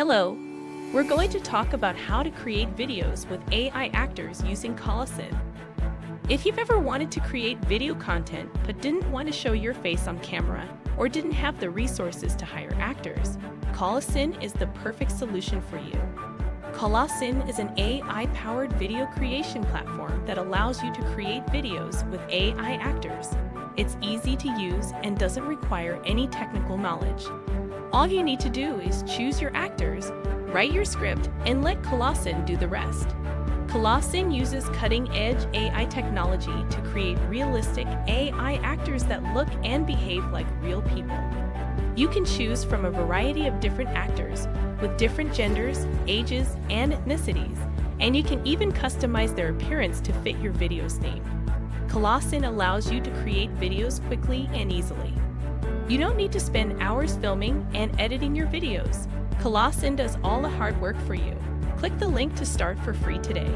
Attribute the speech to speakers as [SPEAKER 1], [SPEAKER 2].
[SPEAKER 1] Hello, we're going to talk about how to create videos with AI actors using Colossyn. If you've ever wanted to create video content but didn't want to show your face on camera or didn't have the resources to hire actors, Colossyn is the perfect solution for you. Colossyn is an AI-powered video creation platform that allows you to create videos with AI actors. It's easy to use and doesn't require any technical knowledge. All you need to do is choose your actors, write your script, and let Colossyn do the rest. Colossyn uses cutting-edge AI technology to create realistic AI actors that look and behave like real people. You can choose from a variety of different actors with different genders, ages, and ethnicities, and you can even customize their appearance to fit your video's theme. Colossyn allows you to create videos quickly and easily. You don't need to spend hours filming and editing your videos. Colossyn does all the hard work for you. Click the link to start for free today.